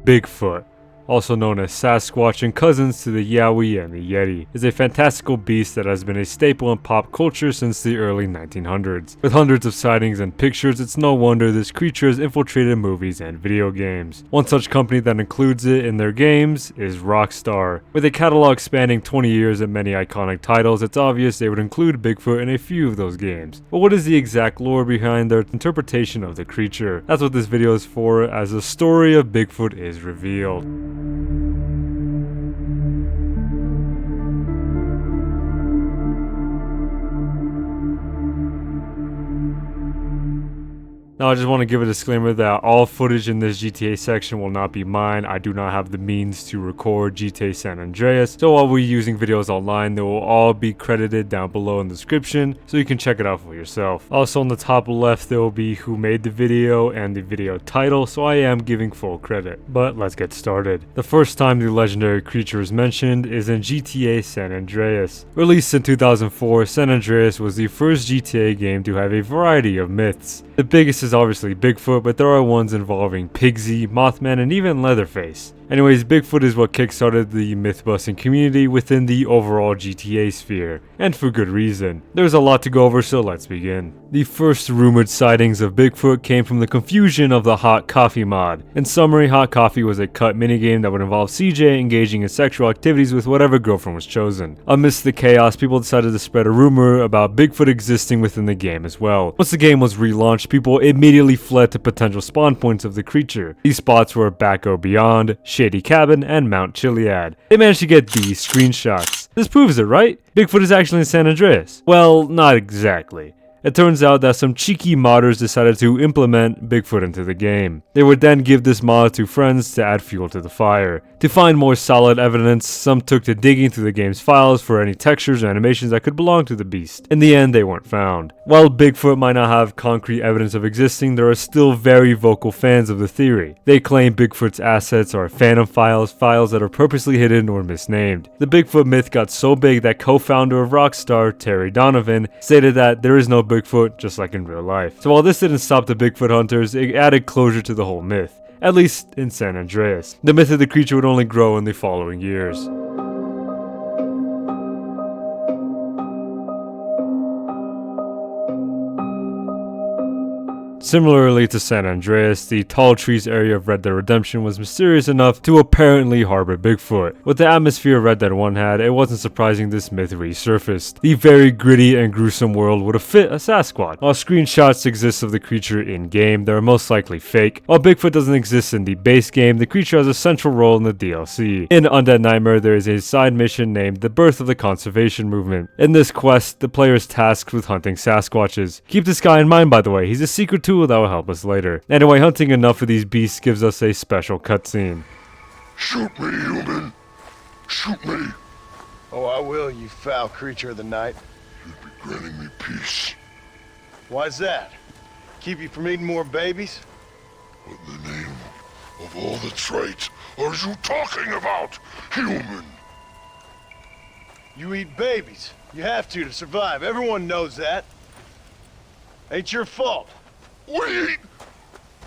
Bigfoot, also known as Sasquatch and cousins to the Yowie and the Yeti, is a fantastical beast that has been a staple in pop culture since the early 1900s. With hundreds of sightings and pictures, it's no wonder this creature has infiltrated movies and video games. One such company that includes it in their games is Rockstar. With a catalog spanning 20 years and many iconic titles, it's obvious they would include Bigfoot in a few of those games. But what is the exact lore behind their interpretation of the creature? That's what this video is for, as the story of Bigfoot is revealed. Now I just want to give a disclaimer that all footage in this GTA section will not be mine. I do not have the means to record GTA San Andreas, so while we're using videos online, they will all be credited down below in the description, so you can check it out for yourself. Also on the top left there will be who made the video and the video title, so I am giving full credit. But let's get started. The first time the legendary creature is mentioned is in GTA San Andreas. Released in 2004, San Andreas was the first GTA game to have a variety of myths. The biggest is obviously Bigfoot, but there are ones involving Piggsy, Mothman, and even Leatherface. Anyways, Bigfoot is what kickstarted the myth-busting community within the overall GTA sphere, and for good reason. There's a lot to go over, so let's begin. The first rumored sightings of Bigfoot came from the confusion of the Hot Coffee mod. In summary, Hot Coffee was a cut minigame that would involve CJ engaging in sexual activities with whatever girlfriend was chosen. Amidst the chaos, people decided to spread a rumor about Bigfoot existing within the game as well. Once the game was relaunched, people immediately fled to potential spawn points of the creature. These spots were Backo Beyond, Shady Cabin, and Mount Chiliad. They managed to get these screenshots. This proves it, right? Bigfoot is actually in San Andreas. Well, not exactly. It turns out that some cheeky modders decided to implement Bigfoot into the game. They would then give this mod to friends to add fuel to the fire. To find more solid evidence, some took to digging through the game's files for any textures or animations that could belong to the beast. In the end, they weren't found. While Bigfoot might not have concrete evidence of existing, there are still very vocal fans of the theory. They claim Bigfoot's assets are phantom files, files that are purposely hidden or misnamed. The Bigfoot myth got so big that co-founder of Rockstar, Terry Donovan, stated that there is no Bigfoot, just like in real life. So while this didn't stop the Bigfoot hunters, it added closure to the whole myth, at least in San Andreas. The myth of the creature would only grow in the following years. Similarly to San Andreas, the Tall Trees area of Red Dead Redemption was mysterious enough to apparently harbor Bigfoot. With the atmosphere Red Dead 1 had, it wasn't surprising this myth resurfaced. The very gritty and gruesome world would have fit a Sasquatch. While screenshots exist of the creature in-game, they are most likely fake. While Bigfoot doesn't exist in the base game, the creature has a central role in the DLC. In Undead Nightmare, there is a side mission named The Birth of the Conservation Movement. In this quest, the player is tasked with hunting Sasquatches. Keep this guy in mind, by the way, he's a secret tool that will help us later. Anyway, hunting enough of these beasts gives us a special cutscene. Shoot me, human! Shoot me! Oh, I will, you foul creature of the night. You'd be granting me peace. Why's that? Keep you from eating more babies? What in the name of all the traits are you talking about, human? You eat babies. You have to survive. Everyone knows that. Ain't your fault. We eat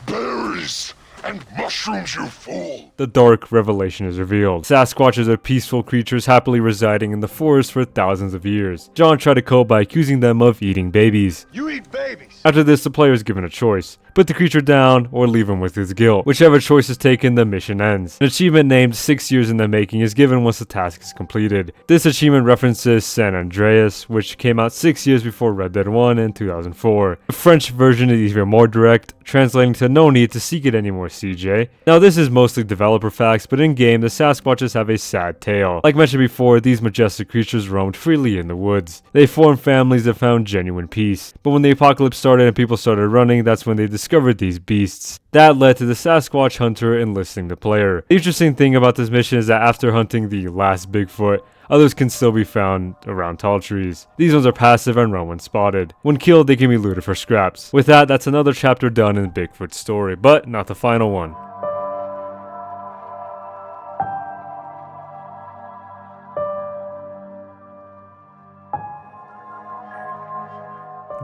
berries and mushrooms, you fool! The dark revelation is revealed. Sasquatches are peaceful creatures happily residing in the forest for thousands of years. John tried to cope by accusing them of eating babies. You eat babies! After this, the player is given a choice. Put the creature down or leave him with his guilt. Whichever choice is taken, the mission ends. An achievement named 6 years in the making is given once the task is completed. This achievement references San Andreas, which came out 6 years before Red Dead 1 in 2004. The French version is even more direct, translating to no need to seek it anymore, CJ. Now this is mostly developer facts, but in game the Sasquatches have a sad tale. Like mentioned before, these majestic creatures roamed freely in the woods. They formed families and found genuine peace. But when the apocalypse started and people started running, that's when they discovered these beasts. That led to the Sasquatch hunter enlisting the player. The interesting thing about this mission is that after hunting the last Bigfoot, others can still be found around tall trees. These ones are passive and run when spotted. When killed, they can be looted for scraps. With that, that's another chapter done in Bigfoot's story, but not the final one.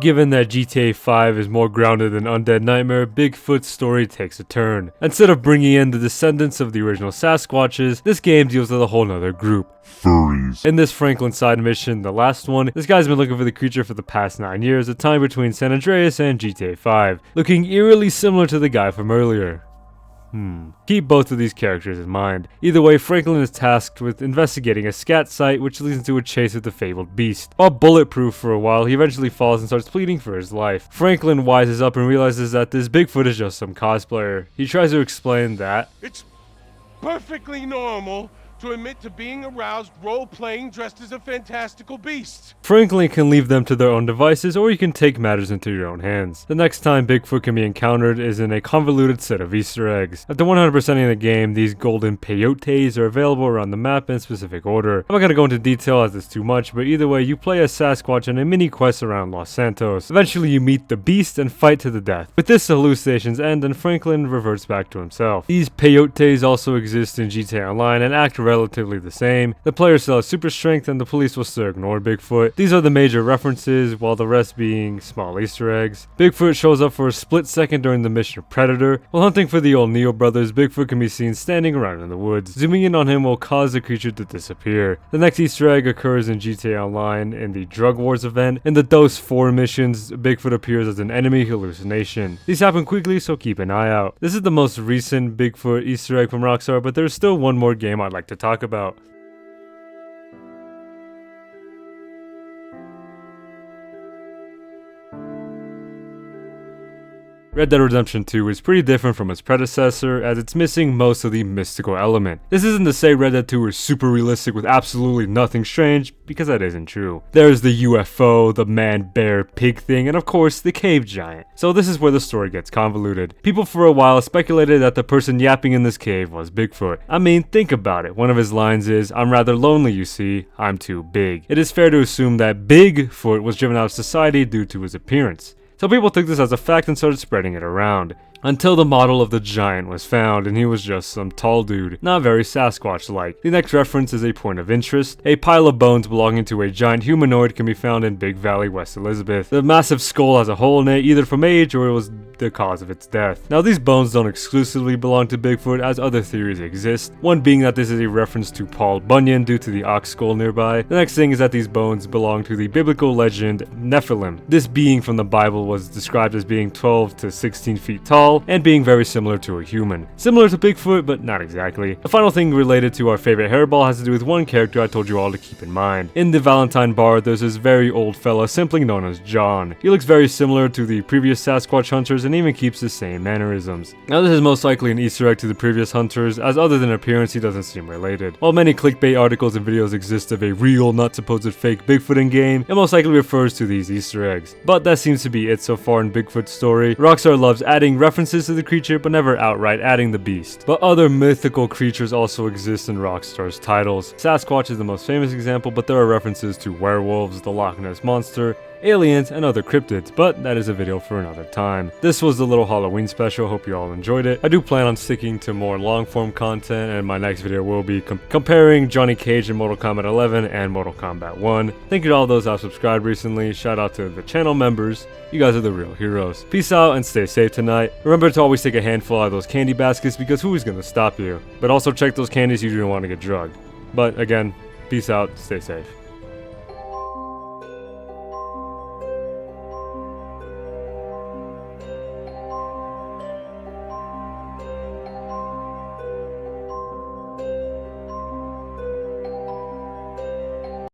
Given that GTA 5 is more grounded than Undead Nightmare, Bigfoot's story takes a turn. Instead of bringing in the descendants of the original Sasquatches, this game deals with a whole nother group. Furries. In this Franklin side mission, the last one, this guy's been looking for the creature for the past 9 years, a time between San Andreas and GTA 5, looking eerily similar to the guy from earlier. Keep both of these characters in mind. Either way, Franklin is tasked with investigating a scat site which leads into a chase with the fabled beast. While bulletproof for a while, he eventually falls and starts pleading for his life. Franklin wises up and realizes that this Bigfoot is just some cosplayer. He tries to explain that it's perfectly normal to admit to being aroused role-playing dressed as a fantastical beast. Franklin can leave them to their own devices, or you can take matters into your own hands. The next time Bigfoot can be encountered is in a convoluted set of Easter eggs. After 100%ing the game, these golden peyotes are available around the map in specific order. I'm not going to go into detail as it's too much, but either way, you play as Sasquatch in a mini quest around Los Santos. Eventually you meet the beast and fight to the death. With this, the hallucinations end and Franklin reverts back to himself. These peyotes also exist in GTA Online and act relatively the same. The player still has super strength and the police will still ignore Bigfoot. These are the major references, while the rest being small Easter eggs. Bigfoot shows up for a split second during the mission of Predator. While hunting for the O'Neill brothers, Bigfoot can be seen standing around in the woods. Zooming in on him will cause the creature to disappear. The next Easter egg occurs in GTA Online in the Drug Wars event. In the Dose 4 missions, Bigfoot appears as an enemy hallucination. These happen quickly, so keep an eye out. This is the most recent Bigfoot Easter egg from Rockstar, but there's still one more game I'd like to talk about. Red Dead Redemption 2 is pretty different from its predecessor, as it's missing most of the mystical element. This isn't to say Red Dead 2 is super realistic with absolutely nothing strange, because that isn't true. There's the UFO, the man-bear-pig thing, and of course, the cave giant. So this is where the story gets convoluted. People for a while speculated that the person yapping in this cave was Bigfoot. I mean, think about it. One of his lines is, "I'm rather lonely, you see, I'm too big." It is fair to assume that Bigfoot was driven out of society due to his appearance. So people took this as a fact and started spreading it around. Until the model of the giant was found, and he was just some tall dude, not very Sasquatch-like. The next reference is a point of interest. A pile of bones belonging to a giant humanoid can be found in Big Valley, West Elizabeth. The massive skull has a hole in it, either from age or it was the cause of its death. Now these bones don't exclusively belong to Bigfoot, as other theories exist, one being that this is a reference to Paul Bunyan due to the ox skull nearby. The next thing is that these bones belong to the biblical legend Nephilim. This being from the Bible was described as being 12 to 16 feet tall, and being very similar to a human. Similar to Bigfoot, but not exactly. The final thing related to our favorite hairball has to do with one character I told you all to keep in mind. In the Valentine bar, there's this very old fella simply known as John. He looks very similar to the previous Sasquatch hunters and even keeps the same mannerisms. Now this is most likely an Easter egg to the previous hunters, as other than appearance he doesn't seem related. While many clickbait articles and videos exist of a real, not supposed fake Bigfoot in game, it most likely refers to these Easter eggs. But that seems to be it so far in Bigfoot's story. Rockstar loves adding references to the creature, but never outright adding the beast. But other mythical creatures also exist in Rockstar's titles. Sasquatch is the most famous example, but there are references to werewolves, the Loch Ness Monster, aliens, and other cryptids, but that is a video for another time. This was the little Halloween special, hope you all enjoyed it. I do plan on sticking to more long form content, and my next video will be comparing Johnny Cage in Mortal Kombat 11 and Mortal Kombat 1. Thank you to all those who have subscribed recently, shout out to the channel members, you guys are the real heroes. Peace out and stay safe tonight. Remember to always take a handful out of those candy baskets, because who is going to stop you? But also check those candies you don't want to get drugged. But again, peace out, stay safe.